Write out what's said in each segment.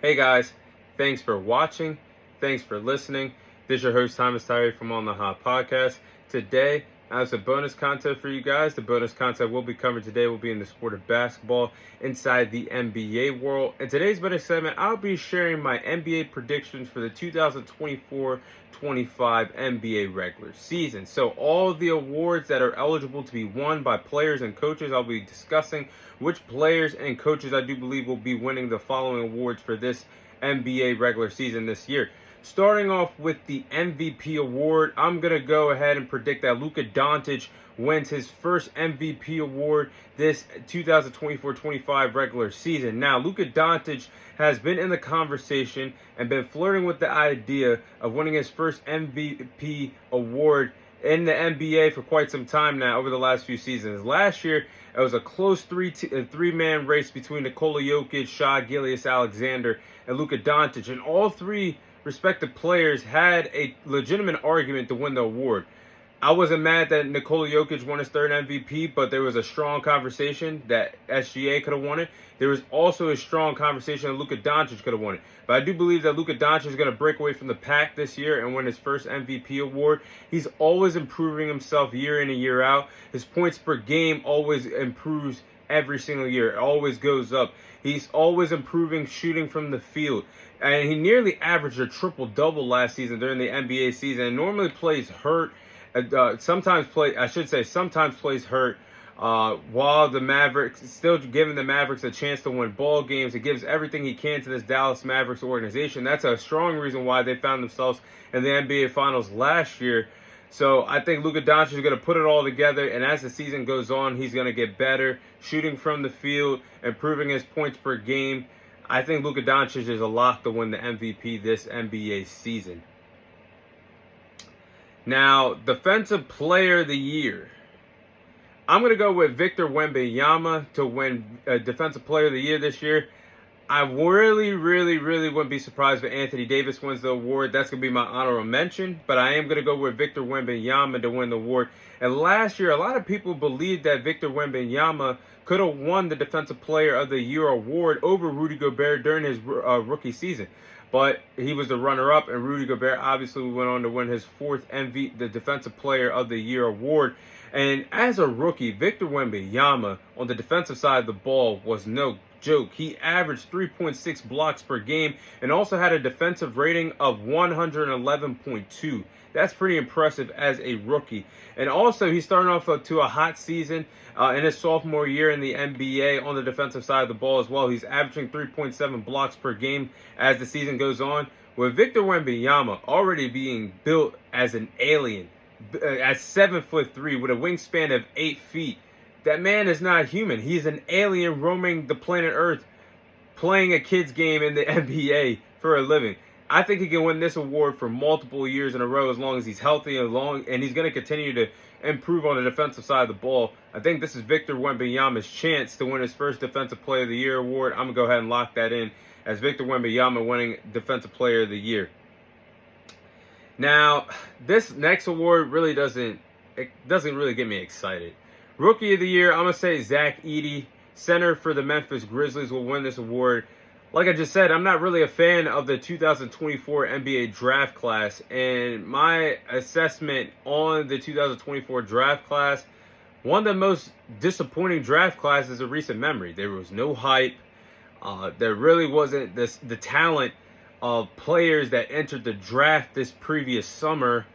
Hey guys, thanks for watching. Thanks for listening. This is your host Thomas Tyree from On the Hot Podcast. Today, I have some bonus content for you guys. The bonus content we'll be covering today will be in the sport of basketball inside the NBA world. In today's bonus segment, I'll be sharing my NBA predictions for the 2024-25 NBA regular season. So all the awards that are eligible to be won by players and coaches, I'll be discussing which players and coaches I do believe will be winning the following awards for this NBA regular season this year. Starting off with the MVP award, I'm going to go ahead and predict that Luka Doncic wins his first MVP award this 2024-25 regular season. Now, Luka Doncic has been in the conversation and been flirting with the idea of winning his first MVP award in the NBA for quite some time now over the last few seasons. Last year, it was a close three-man race between Nikola Jokic, Shai Gilgeous-Alexander, and Luka Doncic, and all three respective players had a legitimate argument to win the award. I wasn't mad that Nikola Jokic won his third MVP, but there was a strong conversation that SGA could have won it. There was also a strong conversation that Luka Doncic could have won it. But I do believe that Luka Doncic is going to break away from the pack this year and win his first MVP award. He's always improving himself year in and year out. His points per game always improves every single year. It always goes up. He's always improving shooting from the field. And he nearly averaged a triple-double last season during the NBA season. And normally plays hurt. Sometimes plays hurt while the Mavericks, still giving the Mavericks a chance to win ball games. It gives everything he can to this Dallas Mavericks organization. That's a strong reason why they found themselves in the NBA Finals last year. So I think Luka Doncic is going to put it all together, and as the season goes on, he's going to get better, shooting from the field, improving his points per game. I think Luka Doncic is a lock to win the MVP this NBA season. Now, Defensive Player of the Year. I'm going to go with Victor Wembanyama to win Defensive Player of the Year this year. I really wouldn't be surprised if Anthony Davis wins the award. That's going to be my honorable mention. But I am going to go with Victor Wembanyama to win the award. And last year, a lot of people believed that Victor Wembanyama could have won the Defensive Player of the Year award over Rudy Gobert during his rookie season. But he was the runner-up, and Rudy Gobert obviously went on to win his fourth the Defensive Player of the Year award. And as a rookie, Victor Wembanyama on the defensive side of the ball was no joke. He averaged 3.6 blocks per game and also had a defensive rating of 111.2. That's pretty impressive as a rookie. And also, he's starting off to a hot season in his sophomore year in the NBA on the defensive side of the ball as well. He's averaging 3.7 blocks per game as the season goes on. With Victor Wembanyama already being built as an alien, at 7'3" with a wingspan of 8 feet, that man is not human. He's an alien roaming the planet Earth, playing a kid's game in the NBA for a living. I think he can win this award for multiple years in a row as long as he's healthy and he's going to continue to improve on the defensive side of the ball. I think this is Victor Wembanyama's chance to win his first Defensive Player of the Year award. I'm going to go ahead and lock that in as Victor Wembanyama winning Defensive Player of the Year. Now, this next award really doesn't really get me excited. Rookie of the Year, I'm going to say Zach Edey, center for the Memphis Grizzlies, will win this award. Like I just said, I'm not really a fan of the 2024 NBA draft class, and my assessment on the 2024 draft class, one of the most disappointing draft classes of recent memory. There was no hype. There really wasn't the talent of players that entered the draft this previous summer.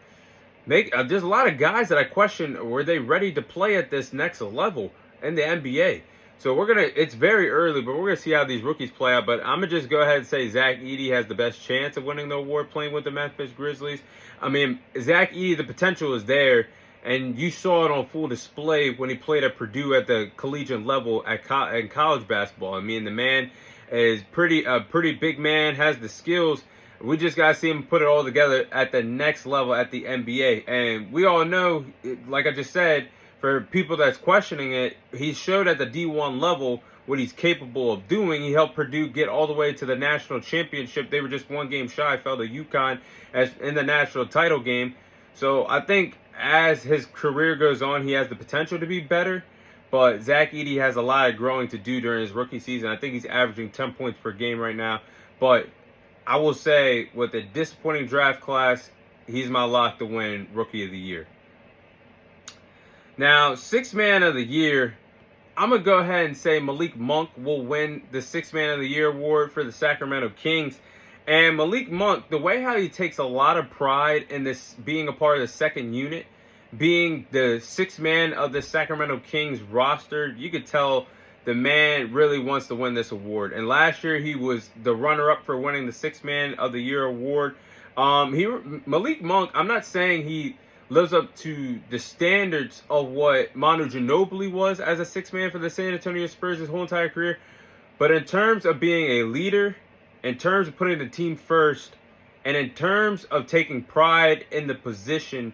There's a lot of guys that I question, were they ready to play at this next level in the NBA? So it's very early, but we're going to see how these rookies play out. But I'm going to just go ahead and say Zach Edey has the best chance of winning the award playing with the Memphis Grizzlies. I mean, Zach Edey, the potential is there, and you saw it on full display when he played at Purdue at the collegiate level in college basketball. I mean, the man is a pretty big man, has the skills. We just got to see him put it all together at the next level at the NBA. And we all know, like I just said, for people that's questioning it, he showed at the D1 level what he's capable of doing. He helped Purdue get all the way to the national championship. They were just one game shy, fell to UConn in the national title game. So I think as his career goes on, he has the potential to be better. But Zach Edey has a lot of growing to do during his rookie season. I think he's averaging 10 points per game right now. But I will say, with a disappointing draft class, he's my lock to win Rookie of the Year. Now, Sixth Man of the Year, I'm going to go ahead and say Malik Monk will win the Sixth Man of the Year award for the Sacramento Kings. And Malik Monk, the way how he takes a lot of pride in this being a part of the second unit, being the sixth man of the Sacramento Kings roster, you could tell the man really wants to win this award. And last year he was the runner-up for winning the Sixth Man of the Year award. Malik Monk, I'm not saying he lives up to the standards of what Manu Ginobili was as a sixth man for the San Antonio Spurs his whole entire career, but in terms of being a leader, in terms of putting the team first, and in terms of taking pride in the position,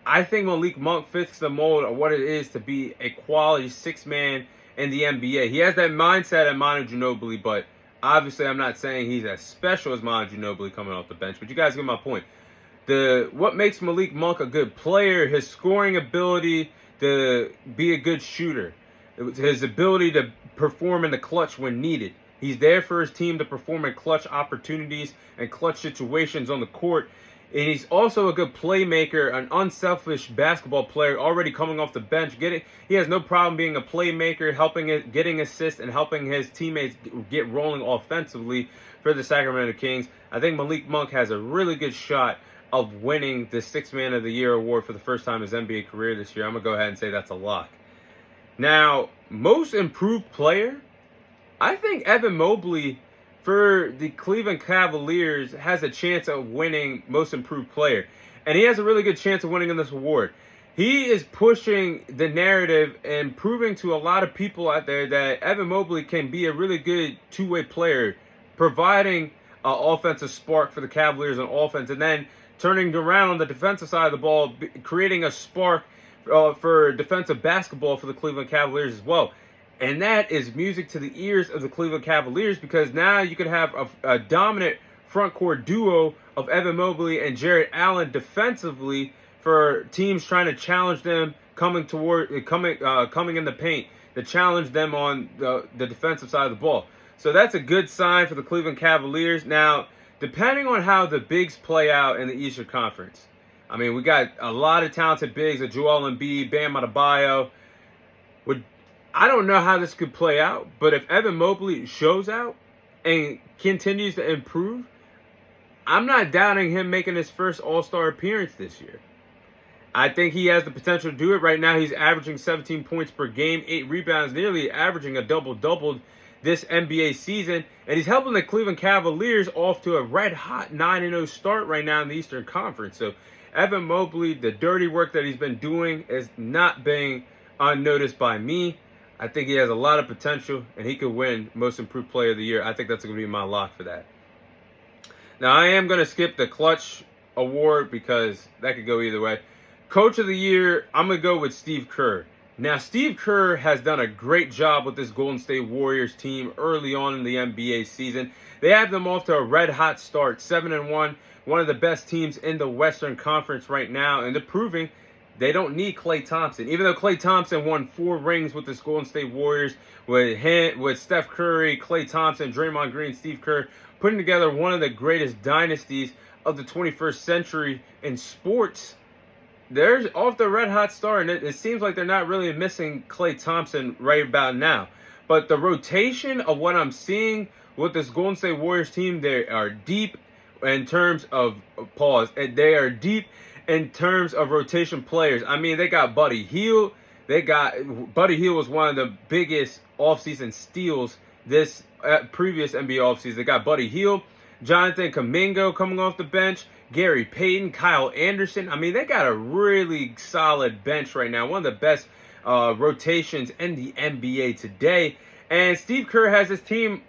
I think Malik Monk fits the mold of what it is to be a quality sixth man in the NBA. He has that mindset of Manu Ginobili, but obviously I'm not saying he's as special as Manu Ginobili coming off the bench. But you guys get my point. What makes Malik Monk a good player, his scoring ability to be a good shooter, his ability to perform in the clutch when needed. He's there for his team to perform in clutch opportunities and clutch situations on the court. And he's also a good playmaker, an unselfish basketball player, already coming off the bench. He has no problem being a playmaker, getting assists, and helping his teammates get rolling offensively for the Sacramento Kings. I think Malik Monk has a really good shot of winning the Sixth Man of the Year award for the first time in his NBA career this year. I'm going to go ahead and say that's a lock. Now, most improved player, I think Evan Mobley for the Cleveland Cavaliers has a chance of winning most improved player. And he has a really good chance of winning in this award. He is pushing the narrative and proving to a lot of people out there that Evan Mobley can be a really good two-way player, providing an offensive spark for the Cavaliers on offense, and then turning around on the defensive side of the ball, creating a spark for defensive basketball for the Cleveland Cavaliers as well. And that is music to the ears of the Cleveland Cavaliers, because now you could have a dominant front court duo of Evan Mobley and Jarrett Allen defensively for teams trying to challenge them coming in the paint, to challenge them on the defensive side of the ball. So that's a good sign for the Cleveland Cavaliers. Now, depending on how the bigs play out in the Eastern Conference, I mean, we got a lot of talented bigs, Joel Embiid, Bam Adebayo. I don't know how this could play out, but if Evan Mobley shows out and continues to improve, I'm not doubting him making his first All-Star appearance this year. I think he has the potential to do it. Right now, he's averaging 17 points per game, 8 rebounds, nearly averaging a double-double this NBA season. And he's helping the Cleveland Cavaliers off to a red-hot 9-0 start right now in the Eastern Conference. So Evan Mobley, the dirty work that he's been doing is not being unnoticed by me. I think he has a lot of potential, and he could win Most Improved Player of the Year. I think that's going to be my lock for that. Now, I am going to skip the Clutch Award because that could go either way. Coach of the Year, I'm going to go with Steve Kerr. Now, Steve Kerr has done a great job with this Golden State Warriors team early on in the NBA season. They have them off to a red-hot start, 7-1, one of the best teams in the Western Conference right now, and they're proving they don't need Klay Thompson. Even though Klay Thompson won 4 rings with this Golden State Warriors, with Steph Curry, Klay Thompson, Draymond Green, Steve Kerr, putting together one of the greatest dynasties of the 21st century in sports, they're off the red-hot start, and it seems like they're not really missing Klay Thompson right about now. But the rotation of what I'm seeing with this Golden State Warriors team, they are deep in terms of They are deep in terms of rotation players. I mean, they got Buddy Hield. Buddy Hield was one of the biggest offseason steals this previous NBA offseason. They got Buddy Hield, Jonathan Kuminga coming off the bench, Gary Payton, Kyle Anderson. I mean, they got a really solid bench right now. One of the best rotations in the NBA today. And Steve Kerr has his team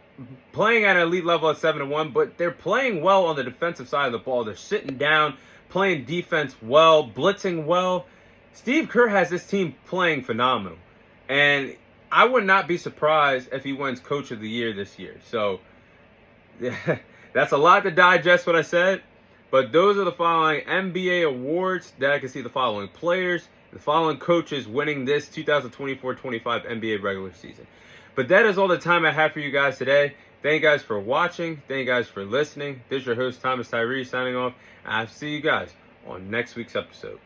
playing at an elite level at 7-1, but they're playing well on the defensive side of the ball. They're sitting down, playing defense well, blitzing well. Steve Kerr has this team playing phenomenal. And I would not be surprised if he wins Coach of the Year this year. So, that's a lot to digest what I said. But those are the following NBA awards that I can see the following players the following coaches winning this 2024-25 NBA regular season. But that is all the time I have for you guys today. Thank you guys for watching. Thank you guys for listening. This is your host, Thomas Tyree, signing off. And I'll see you guys on next week's episode.